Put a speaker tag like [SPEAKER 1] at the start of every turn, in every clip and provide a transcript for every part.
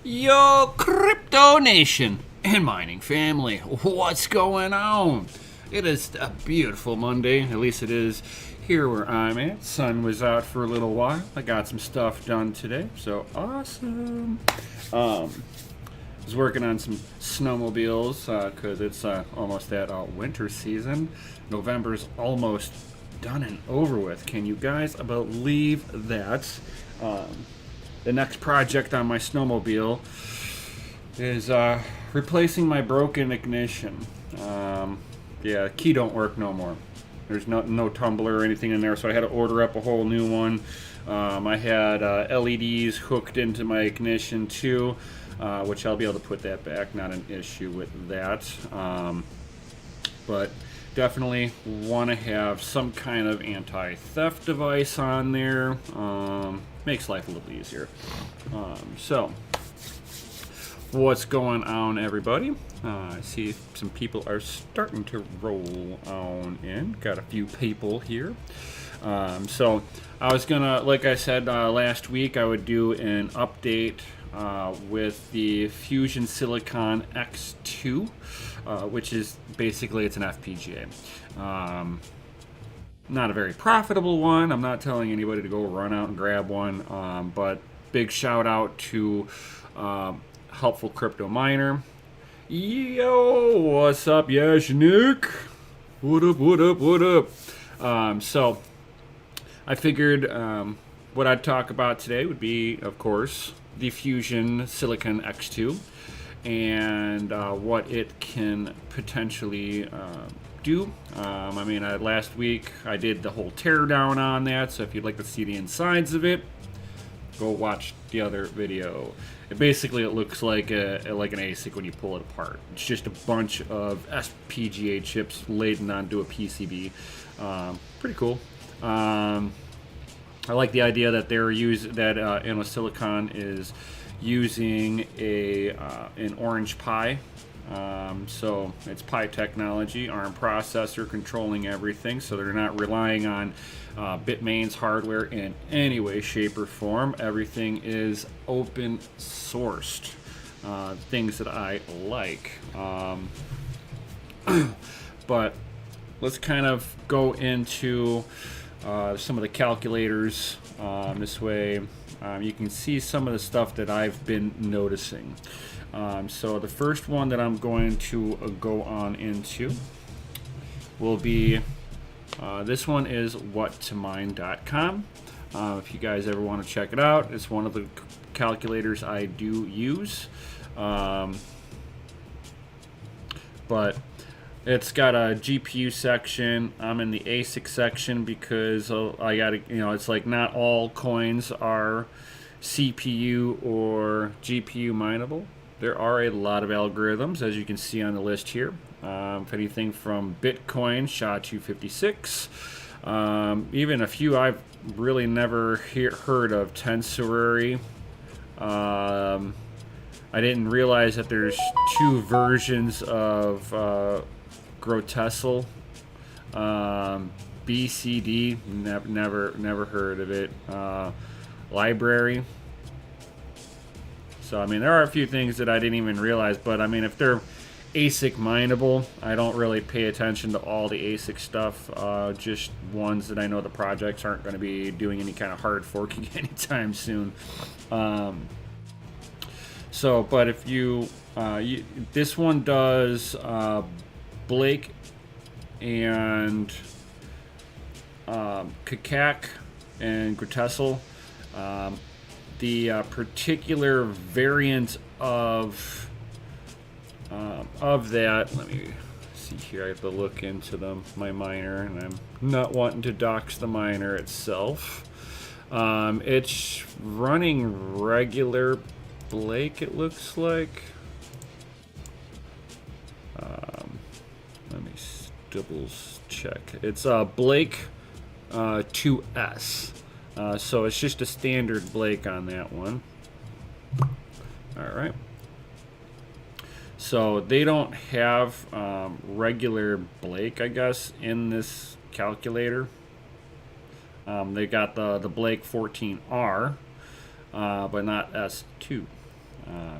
[SPEAKER 1] Yo, Crypto Nation and mining family, what's going on? It is a beautiful Monday, at least it is here where I'm at. Sun was out for a little while. I got some stuff done today, so awesome. I was working on some snowmobiles because it's almost that winter season. November's almost done and over with. Can you guys believe that? The next project on my snowmobile is replacing my broken ignition. Yeah, key don't work no more. There's no tumbler or anything in there, so I had to order up a whole new one. I had LEDs hooked into my ignition too, which I'll be able to put that back. Not an issue with that. But definitely want to have some kind of anti-theft device on there. Makes life a little easier. So, what's going on, everybody? I see some people are starting to roll on in. Got a few people here. So, I was gonna, like I said last week, I would do an update with the FusionSilicon X2, which is basically it's an FPGA. Not a very profitable one. I'm not telling anybody to go run out and grab one, but big shout out to Helpful Crypto Miner. Yo, what's up, Nick? What up, what up, what up? So I figured what I'd talk about today would be, of course, the FusionSilicon X2 and what it can potentially do. I mean, last week I did the whole teardown on that, so if you'd like to see the insides of it, go watch the other video. Basically, it looks like like an ASIC when you pull it apart. It's just a bunch of FPGA chips laid onto a PCB. Pretty cool. I like the idea that InnoSilicon is using an Orange Pi. So it's Pi technology, ARM processor controlling everything, so they're not relying on Bitmain's hardware in any way, shape, or form. Everything is open sourced. Things that I like. But let's kind of go into some of the calculators. This way you can see some of the stuff that I've been noticing. So the first one that I'm going to go on into will be this one is WhatToMine.com. If you guys ever want to check it out, it's one of the calculators I do use. But it's got a GPU section. I'm in the ASIC section because I got to, it's like not all coins are CPU or GPU mineable. There are a lot of algorithms, as you can see on the list here. Anything from Bitcoin, SHA-256, even a few I've really never heard of, Tensorary. I didn't realize that there's two versions of Grotessel. BCD, never heard of it. Library. So, I mean, there are a few things that I didn't even realize, but I mean, if they're ASIC mineable, I don't really pay attention to all the ASIC stuff, just ones that I know the projects aren't going to be doing any kind of hard forking anytime soon. So, but if this one does Blake and Kakak and Grotessel. The particular variant of that, let me see here, I have to look into my miner, and I'm not wanting to dox the miner itself. It's running regular Blake, it looks like. Let me double check. It's Blake 2S. So it's just a standard Blake on that one. Alright. So they don't have regular Blake, I guess, in this calculator. They got the Blake 14R, but not S2.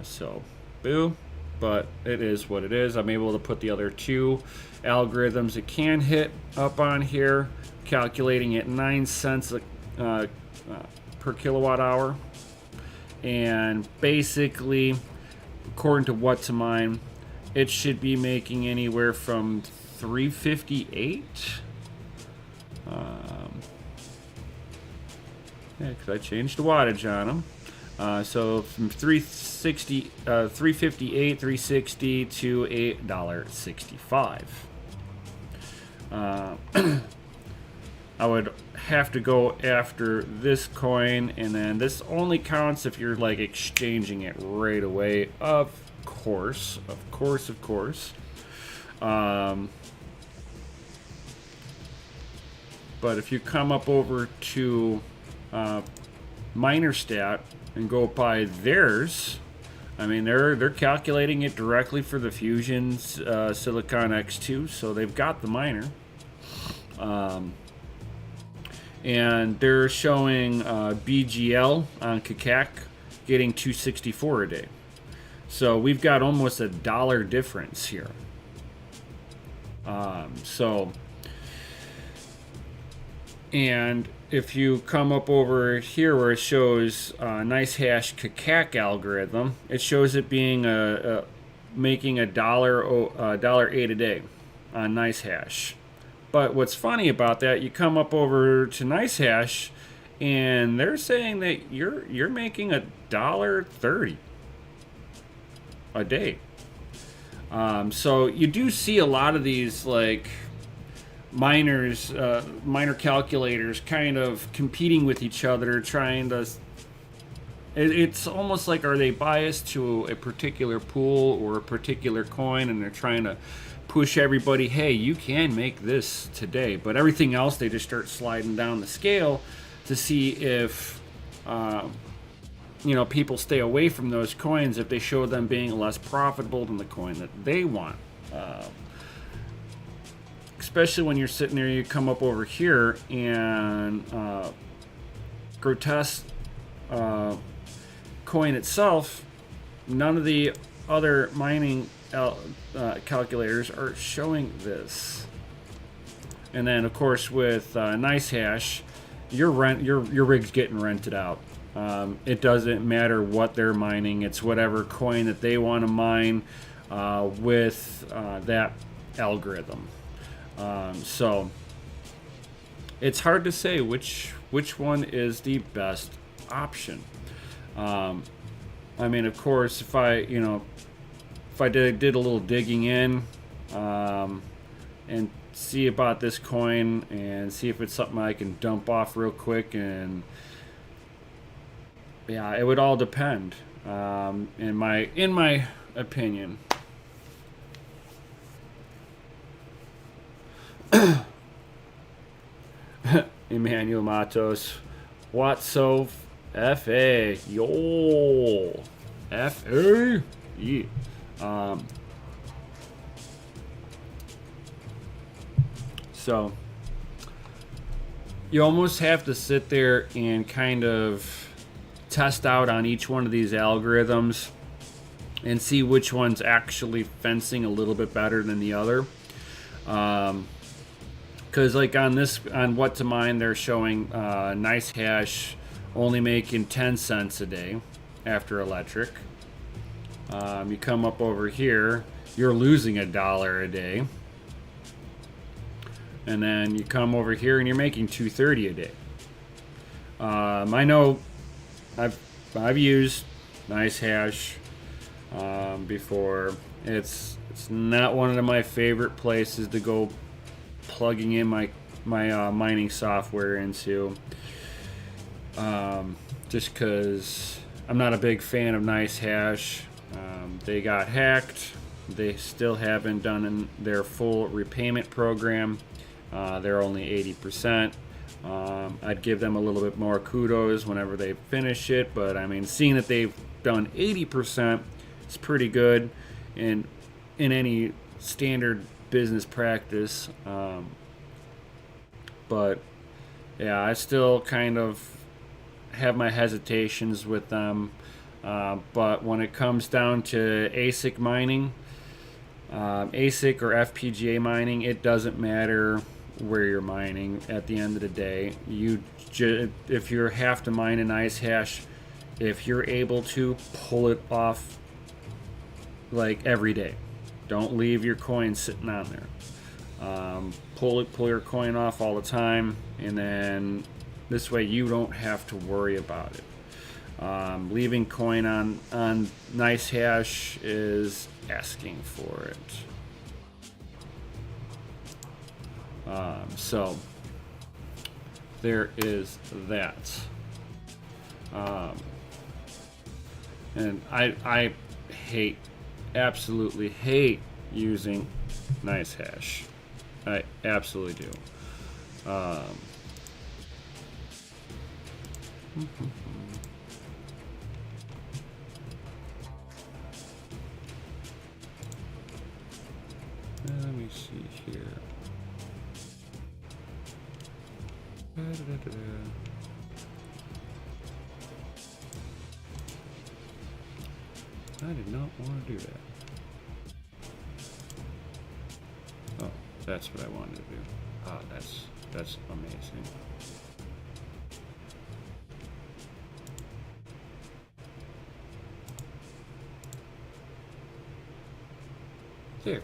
[SPEAKER 1] So, boo. But it is what it is. I'm able to put the other two algorithms it can hit up on here, calculating at 9 cents per kilowatt hour. And basically, according to WhatToMine, it should be making anywhere from 358. Yeah, because I changed the wattage on them. So from 358, 360 to $8.65. I would have to go after this coin, and then this only counts if you're like exchanging it right away. Of course. But if you come up over to MinerStat and go by theirs, I mean they're calculating it directly for the FusionSilicon X2, so they've got the miner, and they're showing BGL on KKAK getting 264 a day. So we've got almost $1 difference here. And if you come up over here where it shows NiceHash KKAK algorithm, it shows it being making $1.08 a day on NiceHash. But what's funny about that, you come up over to NiceHash, and they're saying that you're making $1.30 a day. So you do see a lot of these like miner calculators kind of competing with each other, trying to. It's almost like, are they biased to a particular pool or a particular coin, and they're trying to push everybody, hey, you can make this today, but everything else they just start sliding down the scale to see if people stay away from those coins if they show them being less profitable than the coin that they want. Especially when you're sitting there, you come up over here and Grotesque coin itself, none of the other mining calculators are showing this. And then of course with NiceHash, your rig's getting rented out. It doesn't matter what they're mining, it's whatever coin that they want to mine with that algorithm. So it's hard to say which one is the best option. I mean, of course, if I did a little digging in and see about this coin and see if it's something I can dump off real quick, and yeah, it would all depend. In my opinion. Emmanuel Matos, Watso FA, yo, FA, yeah. So you almost have to sit there and kind of test out on each one of these algorithms and see which one's actually fencing a little bit better than the other. Because like on WhatToMine, they're showing NiceHash only making 10 cents a day after electric. You come up over here, you're losing $1 a day. And then you come over here and you're making $2.30 a day. I know I've used NiceHash before. It's not one of my favorite places to go plugging in my mining software into, just because I'm not a big fan of NiceHash. They got hacked. They still haven't done their full repayment program. They're only 80%. I'd give them a little bit more kudos whenever they finish it, but I mean, seeing that they've done 80% is pretty good in any standard business practice. But yeah, I still kind of have my hesitations with them. But when it comes down to ASIC mining, ASIC or FPGA mining, it doesn't matter where you're mining. At the end of the day, if you have to mine a NiceHash, if you're able to, pull it off like every day. Don't leave your coin sitting on there. Pull your coin off all the time, and then this way you don't have to worry about it. Leaving coin on NiceHash is asking for it. So there is that. And I absolutely hate using NiceHash. I absolutely do. Let me see here. I did not want to do that. Oh, that's what I wanted to do. Oh, that's amazing. There we go.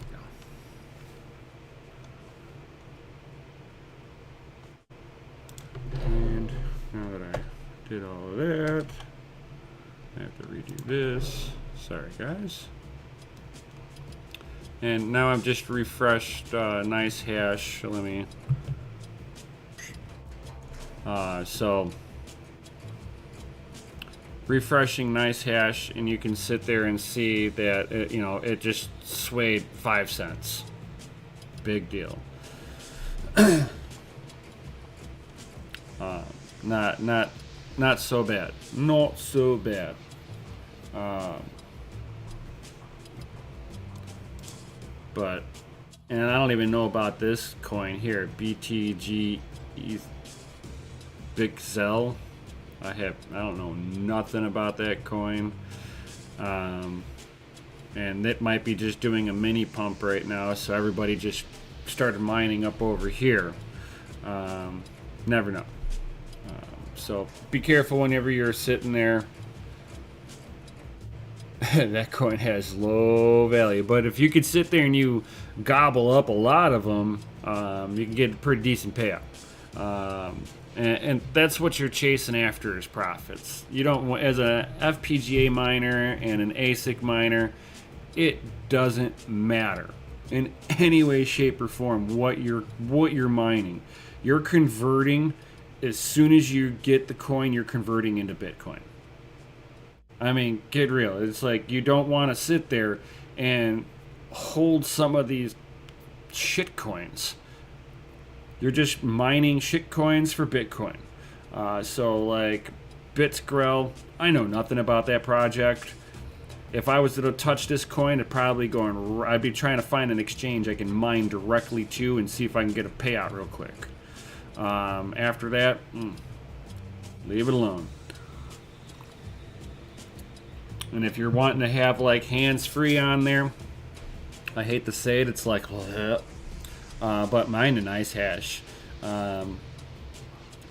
[SPEAKER 1] And now that I did all of that, I have to redo this. Sorry, guys. And now I've just refreshed NiceHash. Let me. So refreshing NiceHash, and you can sit there and see that it just swayed 5 cents. Big deal. Not so bad. Not so bad. But, and I don't even know about this coin here, BTG Big Zell. I don't know nothing about that coin. And it might be just doing a mini pump right now, so everybody just started mining up over here. Never know. So be careful whenever you're sitting there. That coin has low value, but if you could sit there and you gobble up a lot of them, you can get a pretty decent payout. And that's what you're chasing after is profits. You don't want, as an FPGA miner and an ASIC miner, it doesn't matter in any way, shape, or form what you're mining. You're converting as soon as you get the coin. You're converting into Bitcoin. I mean, get real. It's like you don't want to sit there and hold some of these shit coins. You're just mining shit coins for Bitcoin. So like Bitsgrel, I know nothing about that project. If I was to touch this coin, I'd be trying to find an exchange I can mine directly to and see if I can get a payout real quick. After that, leave it alone. And if you're wanting to have like hands-free on there, I hate to say it, it's like, but mine a NiceHash.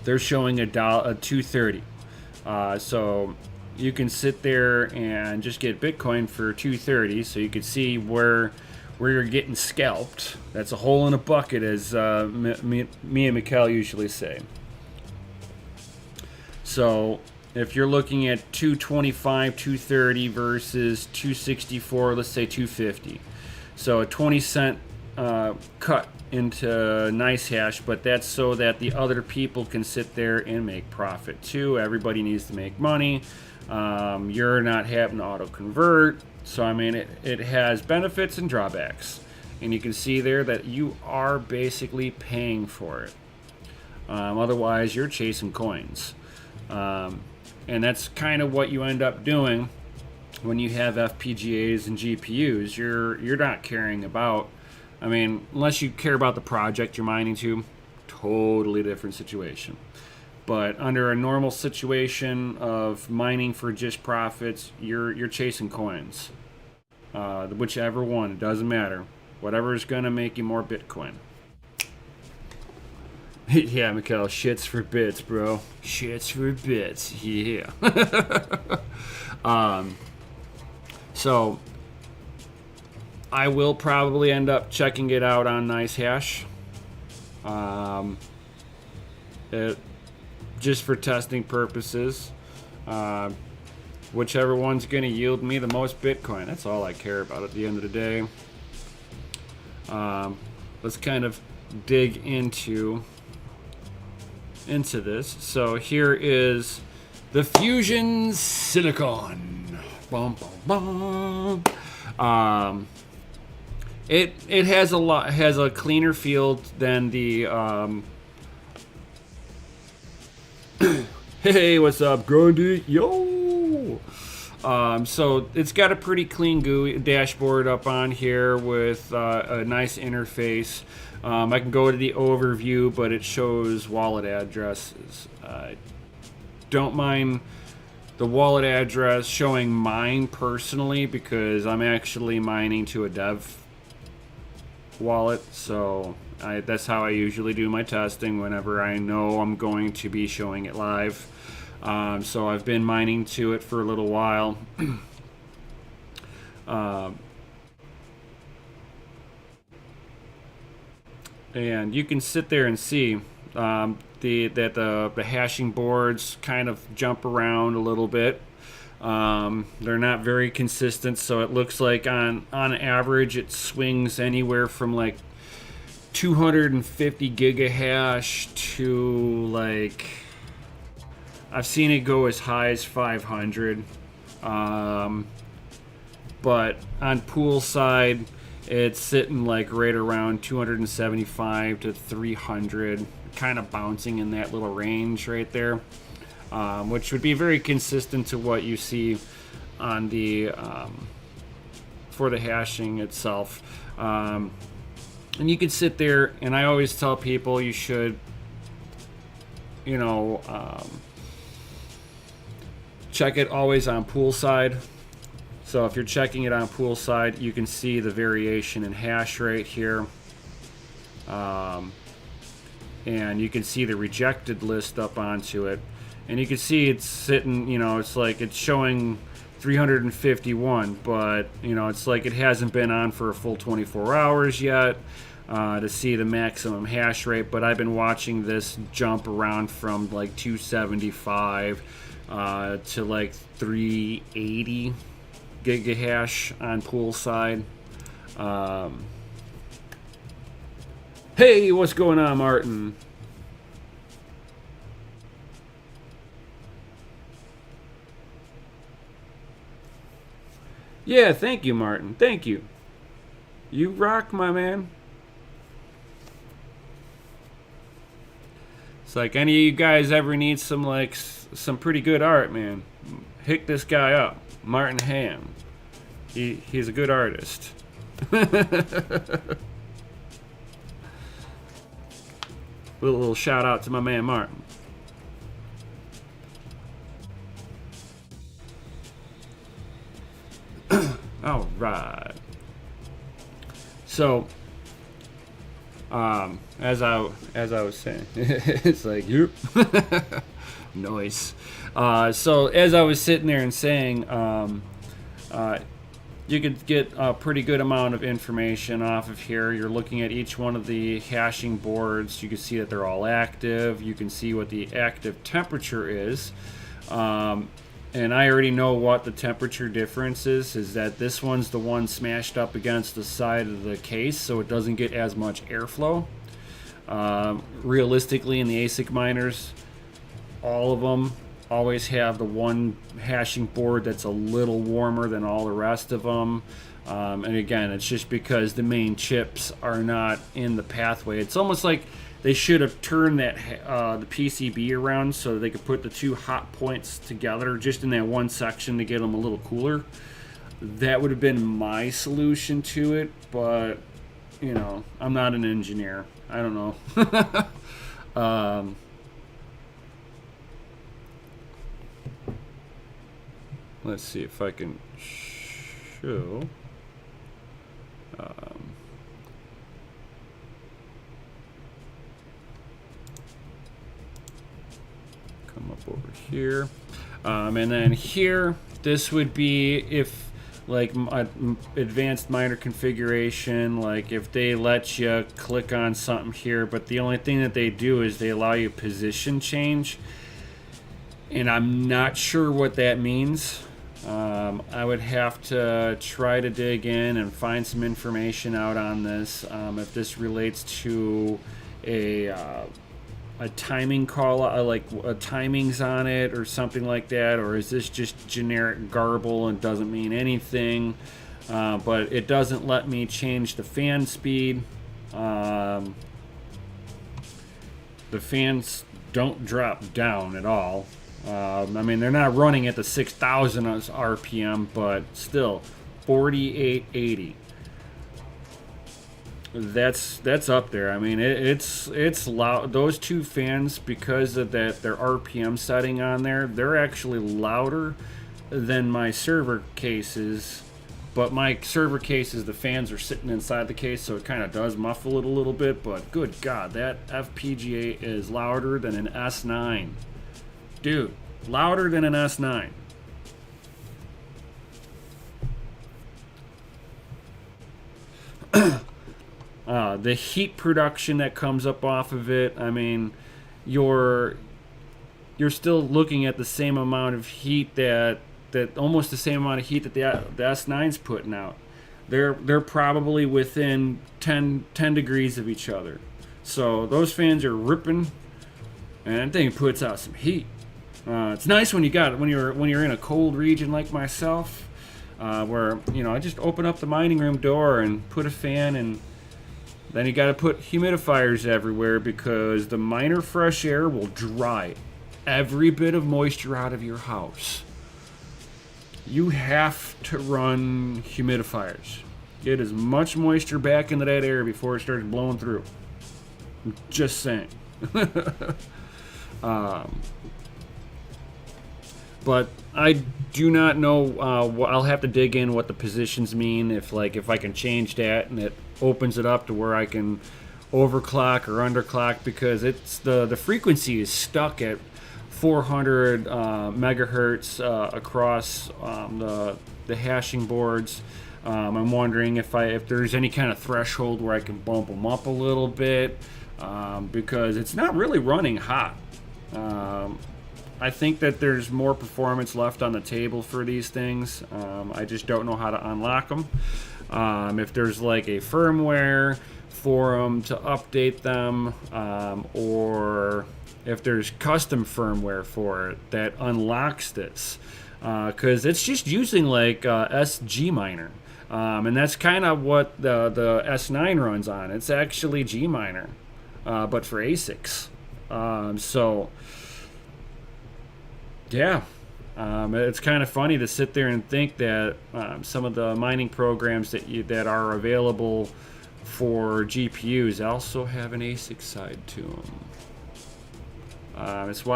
[SPEAKER 1] They're showing a $2.30. So you can sit there and just get Bitcoin for $2.30. So you can see where you're getting scalped. That's a hole in a bucket, as me and Mikkel usually say. So if you're looking at 225, 230 versus 264, let's say 250. So a 20-cent cut into NiceHash, but that's so that the other people can sit there and make profit too. Everybody needs to make money. You're not having to auto-convert. So, I mean, it has benefits and drawbacks. And you can see there that you are basically paying for it. Otherwise, you're chasing coins. And that's kind of what you end up doing when you have FPGAs and GPUs. You're not caring about, I mean, unless you care about the project you're mining to, totally different situation. But under a normal situation of mining for just profits, you're chasing coins. Whichever one, it doesn't matter. Whatever is gonna make you more Bitcoin. Yeah, Mikhail, shits for bits, bro. Shits for bits, yeah. So I will probably end up checking it out on NiceHash. Just for testing purposes. Whichever one's going to yield me the most Bitcoin. That's all I care about at the end of the day. Let's kind of dig into this. So here is the FusionSilicon. Bum, bum, bum. It has a cleaner field than the hey, what's up, Grundy? Yo! So it's got a pretty clean GUI dashboard up on here with a nice interface. I can go to the overview, but it shows wallet addresses. Don't mind the wallet address showing mine personally because I'm actually mining to a dev wallet, so that's how I usually do my testing whenever I know I'm going to be showing it live. So I've been mining to it for a little while. And you can sit there and see that the hashing boards kind of jump around a little bit. They're not very consistent, so it looks like on average it swings anywhere from like 250 gigahash to like I've seen it go as high as 500. But on Poolside it's sitting like right around 275 to 300, kind of bouncing in that little range right there, which would be very consistent to what you see on the for the hashing itself. And you can sit there, and I always tell people you should, check it always on Poolside. So if you're checking it on Poolside, you can see the variation in hash rate here. And you can see the rejected list up onto it. And you can see it's sitting, it's like it's showing 351, but, it's like it hasn't been on for a full 24 hours yet to see the maximum hash rate. But I've been watching this jump around from like 275 to like 380 gigahash on Poolside. Hey, what's going on, Martin? Yeah, thank you, Martin. Thank you. You rock, my man. It's like any of you guys ever need some pretty good art, man, hit this guy up, Martin Ham. He's a good artist. Little shout out to my man Martin. All right. So, as I was saying, it's like you. Nice. So as I was sitting there and saying, you could get a pretty good amount of information off of here. You're looking at each one of the hashing boards. You can see that they're all active. You can see what the active temperature is. And I already know what the temperature difference is that this one's the one smashed up against the side of the case, so it doesn't get as much airflow. Realistically, in the ASIC miners, all of them always have the one hashing board that's a little warmer than all the rest of them. And again, it's just because the main chips are not in the pathway. It's almost like they should have turned that the PCB around so they could put the two hot points together just in that one section to get them a little cooler. That would have been my solution to it, but I'm not an engineer. I don't know. let's see if I can show. Come up over here. And then here, this would be if like advanced miner configuration, like if they let you click on something here, but the only thing that they do is they allow you position change. And I'm not sure what that means. I would have to try to dig in and find some information out on this. If this relates to a timing call, like timings on it or something like that, or is this just generic garble and doesn't mean anything? But it doesn't let me change the fan speed. The fans don't drop down at all. I mean, they're not running at the 6,000 RPM, but still, 4880. That's up there. I mean, it's loud. Those two fans, because of their RPM setting on there, they're actually louder than my server cases. But my server cases, the fans are sitting inside the case, so it kind of does muffle it a little bit. But good God, that FPGA is louder than an S9. Dude, louder than an S9. The heat production that comes up off of it, I mean, you're still looking at the same amount of heat that almost the same amount of heat that the S9's putting out. They're probably within 10 degrees of each other. So those fans are ripping, and that thing puts out some heat. It's nice when you're in a cold region like myself, where I just open up the mining room door and put a fan, and then you got to put humidifiers everywhere because the miner fresh air will dry every bit of moisture out of your house. You have to run humidifiers. Get as much moisture back into that air before it starts blowing through. I'm just saying. But I do not know. I'll have to dig in what the positions mean. If I can change that and it opens it up to where I can overclock or underclock, because it's the frequency is stuck at 400 megahertz across the hashing boards. I'm wondering if there's any kind of threshold where I can bump them up a little bit, because it's not really running hot. I think that there's more performance left on the table for these things. I just don't know how to unlock them. If there's like a firmware for them to update them, or if there's custom firmware for it that unlocks this, because it's just using like SG Miner, and that's kind of what the S9 runs on. It's actually G Miner, but for ASICs. So yeah, it's kind of funny to sit there and think that some of the mining programs that are available for GPUs also have an ASIC side to them. That's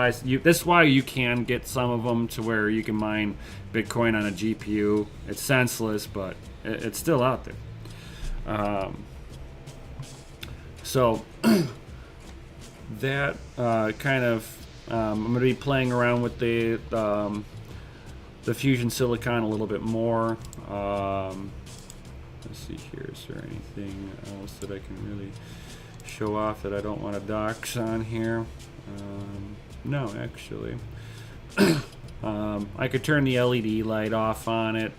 [SPEAKER 1] why you can get some of them to where you can mine Bitcoin on a GPU. It's senseless, but it's still out there. So that kind of. I'm going to be playing around with the FusionSilicon a little bit more. Let's see here. Is there anything else that I can really show off that I don't want to dox on here? No, actually. I could turn the LED light off on it,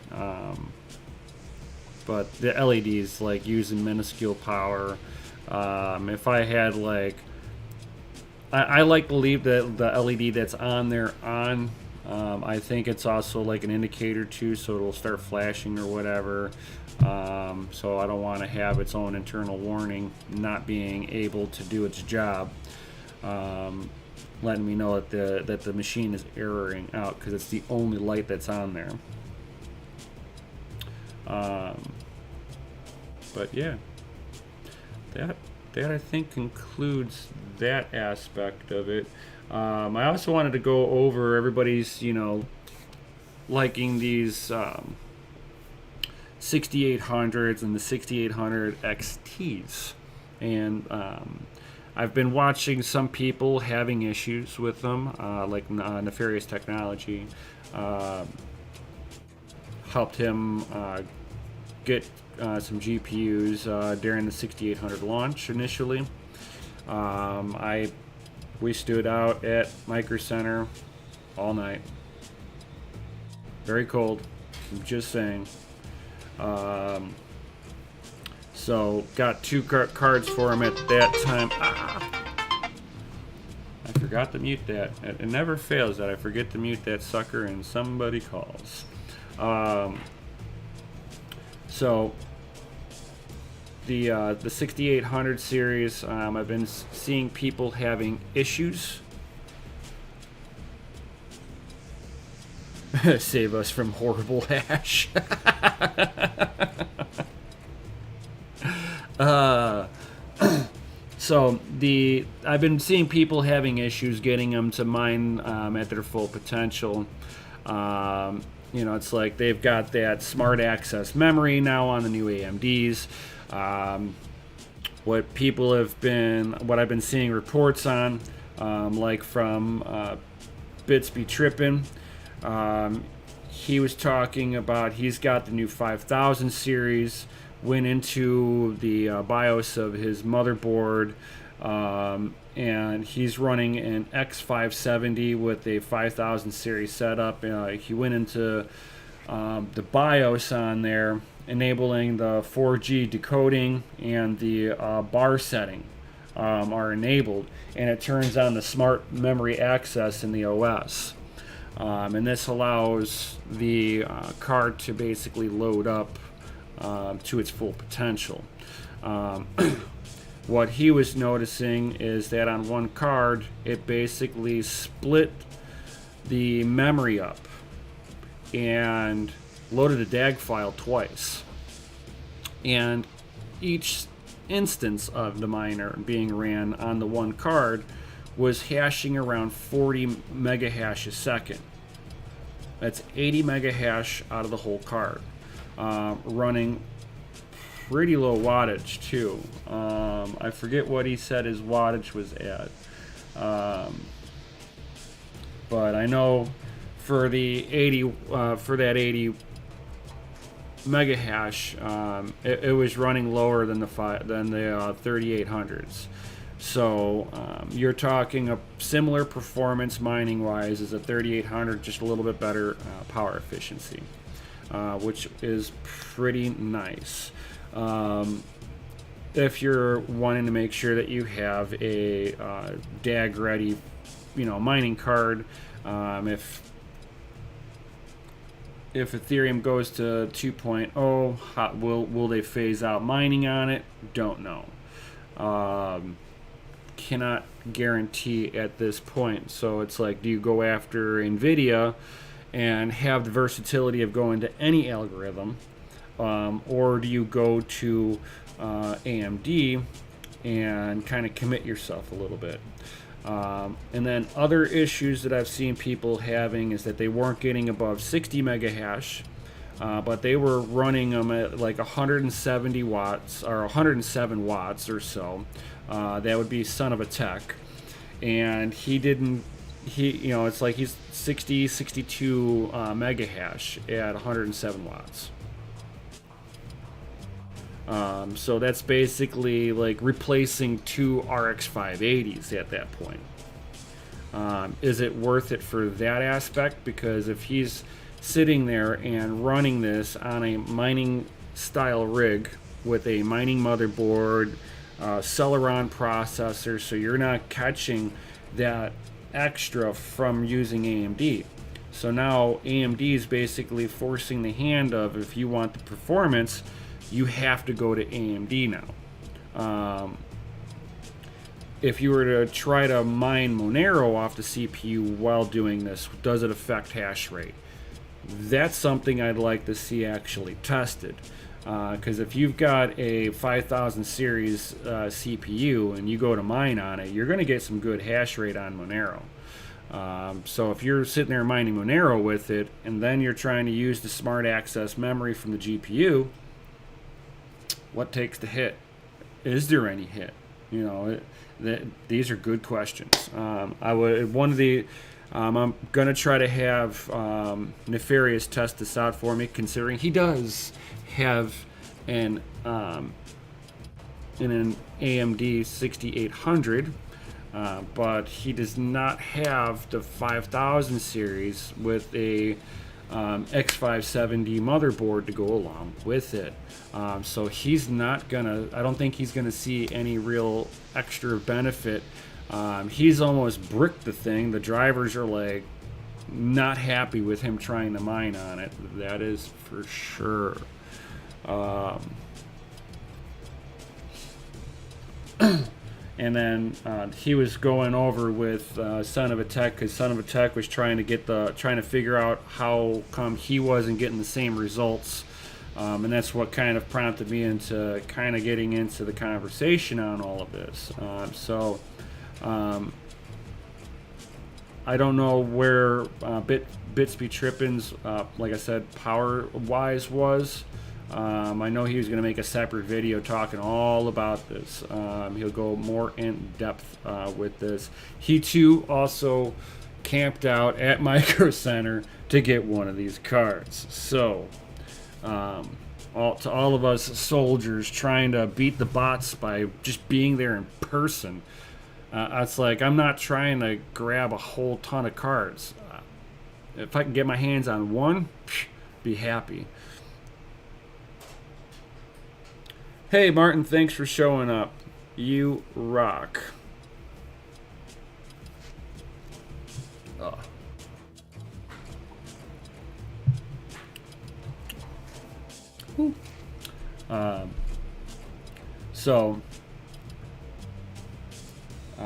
[SPEAKER 1] but the LED is like using minuscule power. If I had like I like to leave the LED that's on there on. I think it's also like an indicator too, so it'll start flashing or whatever. So I don't want to have its own internal warning not being able to do its job, letting me know that the machine is erroring out because it's the only light that's on there. But yeah, that I think concludes that aspect of it. I also wanted to go over everybody's, liking these 6800s and the 6800 XTs. And I've been watching some people having issues with them, like Nefarious Technology helped him get some GPUs during the 6800 launch initially. We stood out at Micro Center all night. Very cold, I'm just saying. So got two cards for him at that time. I forgot to mute that. It never fails that I forget to mute that sucker and somebody calls. So the 6800 series, I've been seeing people having issues. Save us from horrible hash. So I've been seeing people having issues getting them to mine at their full potential. It's like they've got that smart access memory now on the new AMDs. What I've been seeing reports on, like from Bits Be Trippin'. He was talking about he's got the new 5000 series, went into the BIOS of his motherboard, and he's running an X570 with a 5000 series setup. He went into the BIOS on there, enabling the 4G decoding, and the bar setting are enabled, and it turns on the smart memory access in the OS. And this allows the card to basically load up to its full potential. What he was noticing is that on one card, it basically split the memory up and loaded a DAG file twice. And each instance of the miner being ran on the one card was hashing around 40 mega hash a second. That's 80 mega hash out of the whole card. Running pretty low wattage too. I forget what he said his wattage was at. But I know for the 80 mega hash, it was running lower than the 3800s. So you're talking a similar performance mining wise as a 3800, just a little bit better power efficiency, which is pretty nice. If you're wanting to make sure that you have a DAG ready, mining card, if Ethereum goes to 2.0, will they phase out mining on it? Don't know. Cannot guarantee at this point. So it's like, do you go after NVIDIA and have the versatility of going to any algorithm, or do you go to AMD and kind of commit yourself a little bit? And then other issues that I've seen people having is that they weren't getting above 60 mega hash, but they were running them at like 170 watts or 107 watts or so. That would be Son of a Tech. And it's like he's 62 mega hash at 107 watts. So that's basically like replacing two RX 580s at that point. Is it worth it for that aspect? Because if he's sitting there and running this on a mining style rig with a mining motherboard, Celeron processor, so you're not catching that extra from using AMD. So now AMD is basically forcing the hand of, if you want the performance, you have to go to AMD now. If you were to try to mine Monero off the CPU while doing this, does it affect hash rate? That's something I'd like to see actually tested. Because if you've got a 5000 series CPU and you go to mine on it, you're going to get some good hash rate on Monero. So if you're sitting there mining Monero with it, and then you're trying to use the smart access memory from the GPU, what takes the hit? Is there any hit? You know, these are good questions. I'm gonna try to have Nefarious test this out for me, considering he does have an AMD 6800, but he does not have the 5000 series with a X570 motherboard to go along with it. So he's not gonna, I don't think he's gonna see any real extra benefit. He's almost bricked the thing. The drivers are like not happy with him trying to mine on it. That is for sure. And then he was going over with Son of a Tech, because Son of a Tech was trying to figure out how come he wasn't getting the same results, and that's what kind of prompted me into kind of getting into the conversation on all of this. I don't know where Bitsby Trippin's, like I said, power-wise was. I know he was going to make a separate video talking all about this. He'll go more in depth with this. He too also camped out at Micro Center to get one of these cards. So, to all of us soldiers trying to beat the bots by just being there in person, it's like I'm not trying to grab a whole ton of cards. If I can get my hands on one, be happy. Hey Martin, thanks for showing up. You rock. Oh.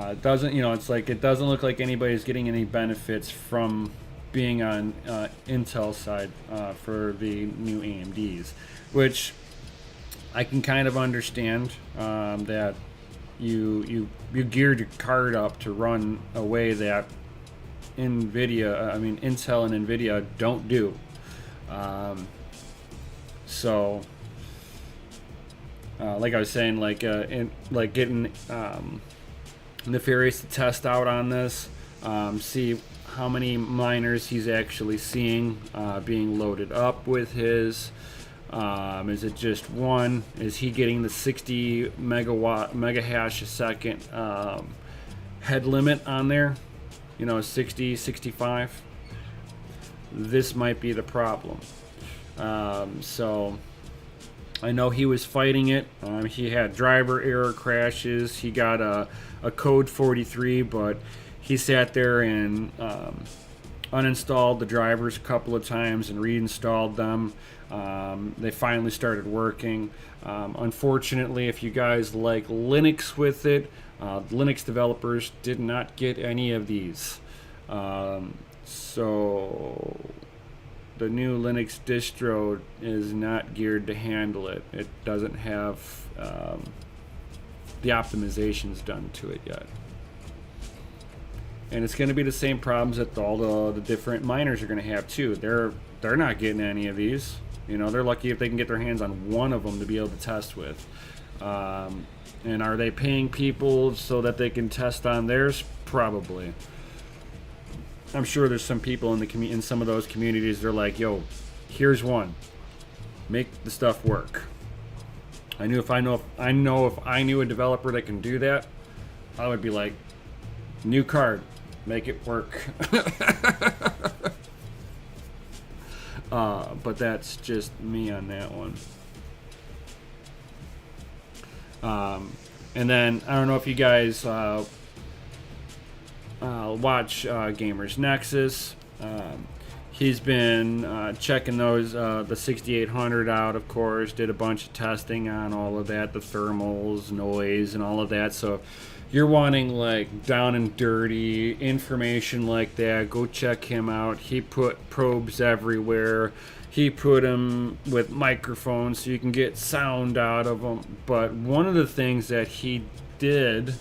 [SPEAKER 1] It doesn't, it's like it doesn't look like anybody's getting any benefits from being on Intel side for the new AMDs, which I can kind of understand that you geared your card up to run a way that Intel and NVIDIA don't do. Like I was saying, getting Nefarious to test out on this, see how many miners he's actually seeing being loaded up with his. Is it just one? Is he getting the 60 mega hash a second head limit on there? 60, 65. This might be the problem. So I know he was fighting it. He had driver error crashes. He got a code 43, but he sat there and uninstalled the drivers a couple of times and reinstalled them. They finally started working. Unfortunately, if you guys like Linux with it, Linux developers did not get any of these. So the new Linux distro is not geared to handle it. It doesn't have the optimizations done to it yet. And it's going to be the same problems that all the different miners are going to have too. They're not getting any of these. They're lucky if they can get their hands on one of them to be able to test with. And are they paying people so that they can test on theirs? Probably. I'm sure there's some people in some of those communities. They're like, "Yo, here's one. Make the stuff work." If I knew a developer that can do that, I would be like, "New card, make it work." But that's just me on that one. And then I don't know if you guys watch Gamers Nexus. He's been checking those the 6800 out, of course. Did a bunch of testing on all of that, the thermals, noise, and all of that. So you're wanting like down and dirty information like that, go check him out. He put probes everywhere. He put them with microphones so you can get sound out of them. But one of the things that he did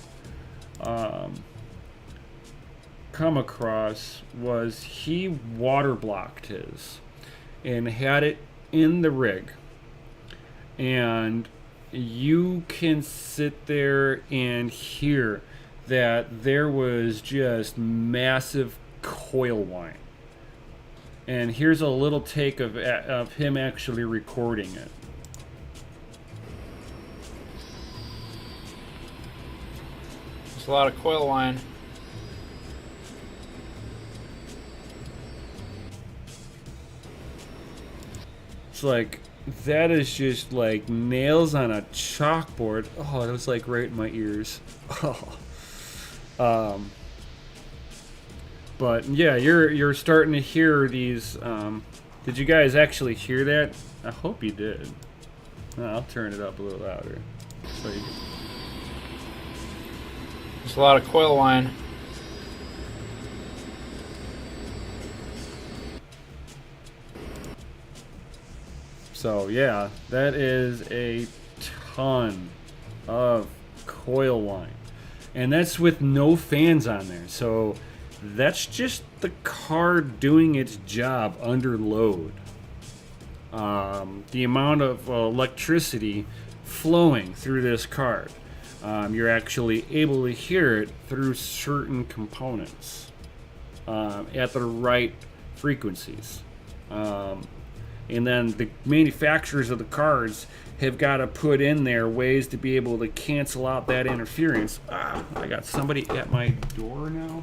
[SPEAKER 1] come across was he water blocked his and had it in the rig. And you can sit there and hear that there was just massive coil whine. And here's a little take of him actually recording it.
[SPEAKER 2] There's a lot of coil whine.
[SPEAKER 1] It's like, that is just like nails on a chalkboard. Oh, it was like right in my ears. Oh. But yeah, you're starting to hear these. Did you guys actually hear that? I hope you did. I'll turn it up a little louder. So you can...
[SPEAKER 2] There's a lot of coil whine.
[SPEAKER 1] So yeah, that is a ton of coil whine. And that's with no fans on there. So that's just the card doing its job under load. The amount of electricity flowing through this card. You're actually able to hear it through certain components at the right frequencies. And then the manufacturers of the cards have got to put in there ways to be able to cancel out that interference. I got somebody at my door now.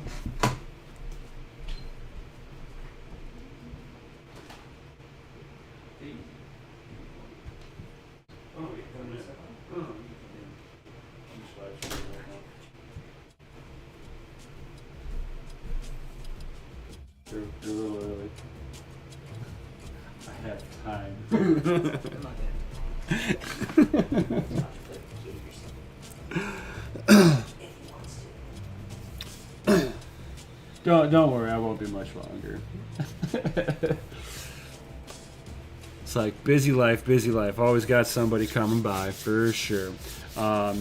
[SPEAKER 1] They're a little early. I have time. Don't worry, I won't be much longer. It's like busy life. Always got somebody coming by for sure. Yeah,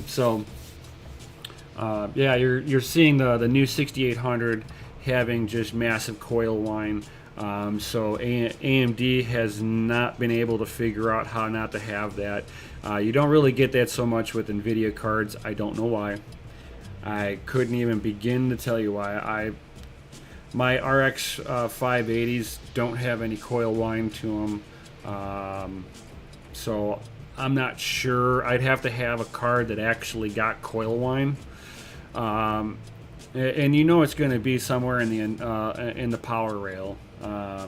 [SPEAKER 1] you're seeing the new 6800 having just massive coil whine. So AMD has not been able to figure out how not to have that. You don't really get that so much with NVIDIA cards. I don't know why. I couldn't even begin to tell you why. My RX 580s don't have any coil whine to them. So I'm not sure. I'd have to have a card that actually got coil whine. And you know it's going to be somewhere in the power rail.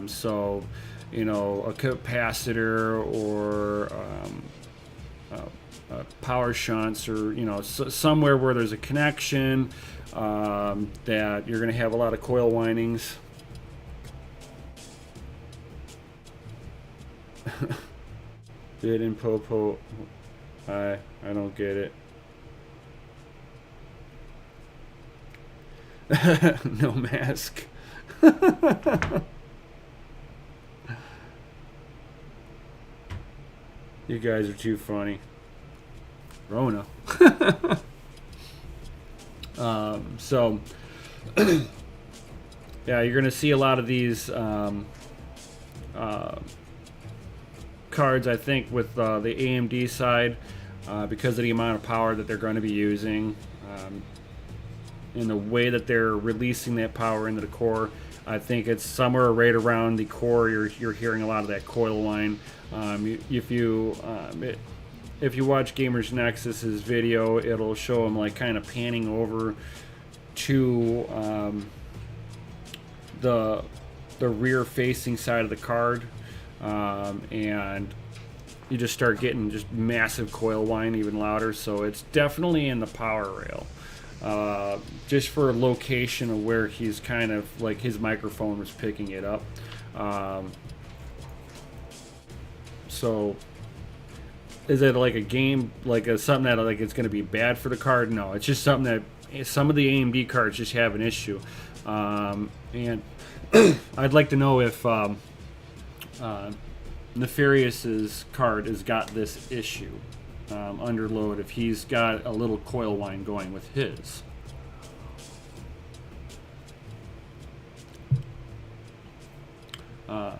[SPEAKER 1] So, you know, a capacitor or power shunts, or you know, somewhere where there's a connection that you're going to have a lot of coil windings. Bid and popo. I don't get it. No mask. You guys are too funny. Rona. So yeah, you're gonna see a lot of these cards, I think, with the AMD side, because of the amount of power that they're going to be using, and the way that they're releasing that power into the core. I think it's somewhere right around the core. You're hearing a lot of that coil line. If you watch Gamers Nexus's video, it'll show them like kind of panning over to the rear facing side of the card, and you just start getting just massive coil whine, even louder. So it's definitely in the power rail. Just for location of where he's kind of like his microphone was picking it up. So is it like a game, like something that like it's going to be bad for the card? No, it's just something that some of the AMD cards just have an issue. And I'd like to know if Nefarious's card has got this issue. Under load, if he's got a little coil whine going with his. And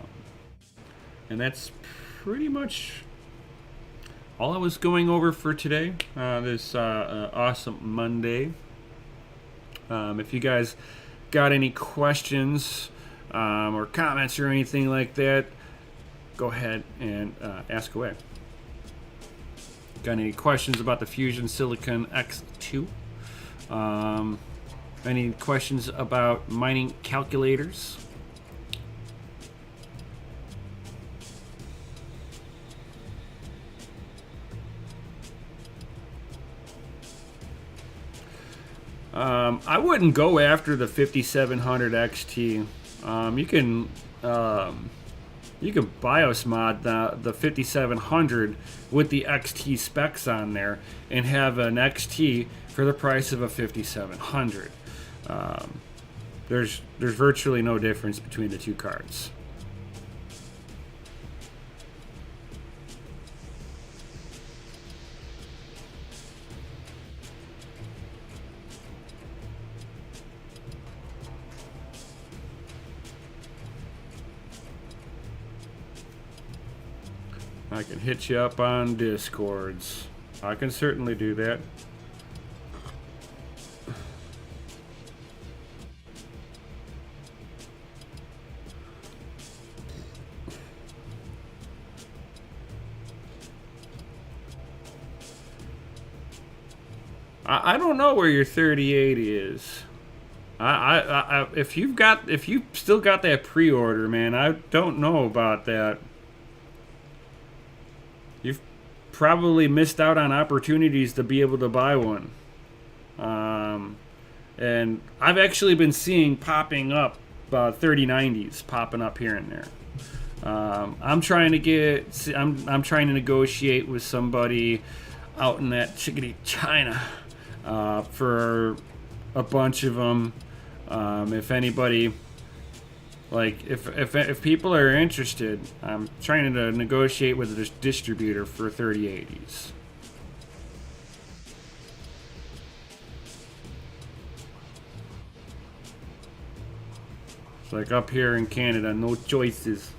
[SPEAKER 1] that's pretty much all I was going over for today. This awesome Monday. If you guys got any questions or comments or anything like that, go ahead and ask away. Got any questions about the FusionSilicon X2? Any questions about mining calculators? I wouldn't go after the 5700 XT. You can BIOS mod the 5700 with the XT specs on there and have an XT for the price of a 5700. There's virtually no difference between the two cards. I can hit you up on Discords. I can certainly do that. I don't know where your 3080 is. If you've still got that pre-order, man, I don't know about that. You've probably missed out on opportunities to be able to buy one. And I've actually been seeing popping up 3090s popping up here and there. I'm trying to negotiate with somebody out in that chickadee China for a bunch of them. If anybody, like, if people are interested, I'm trying to negotiate with a distributor for 3080s. It's like up here in Canada, no choices.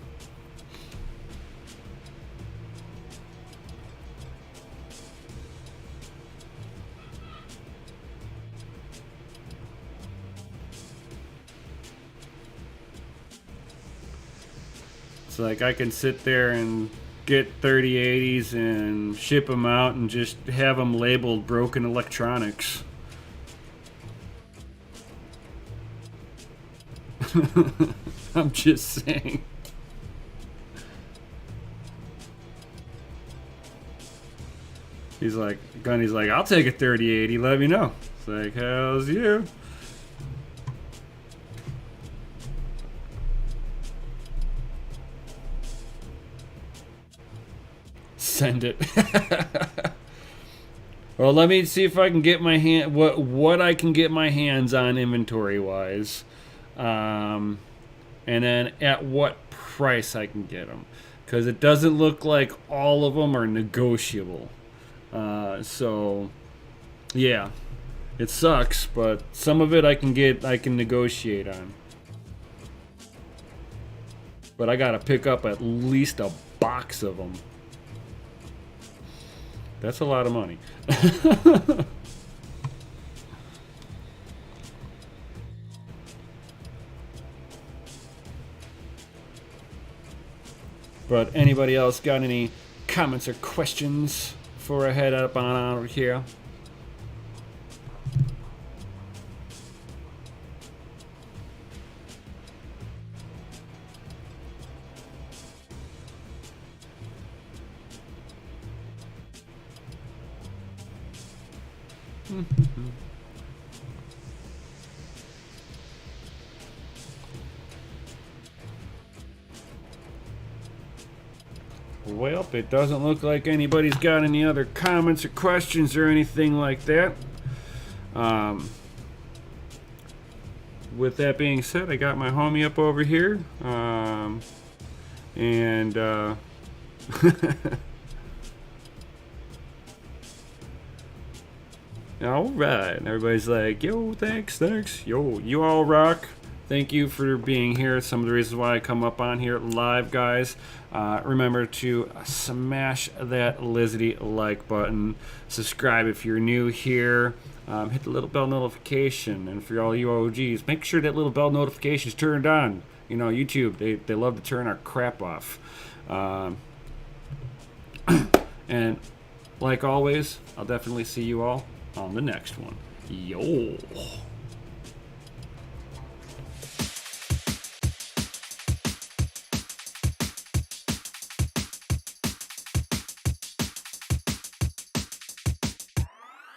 [SPEAKER 1] It's like I can sit there and get 3080s and ship them out and just have them labeled broken electronics. I'm just saying. He's like, I'll take a 3080, let me know. It's like, hell's you. Send it. Well, let me see if I can get my what I can get my hands on inventory wise, and then at what price I can get them, because it doesn't look like all of them are negotiable. So yeah, it sucks, but some of it I can negotiate on. But I gotta pick up at least a box of them. That's a lot of money. But anybody else got any comments or questions before I head up on over here? Well, it doesn't look like anybody's got any other comments or questions or anything like that. With that being said, I got my homie up over here. And all right, everybody's like, yo, thanks, yo, you all rock. thank you for being here. Some of the reasons why I come up on here live, guys. Remember to smash that Lizzie like button. Subscribe if you're new here. Hit the little bell notification. And for all you OGs, make sure that little bell notification is turned on. You know, YouTube, they love to turn our crap off. And like always, I'll definitely see you all on the next one. Yo.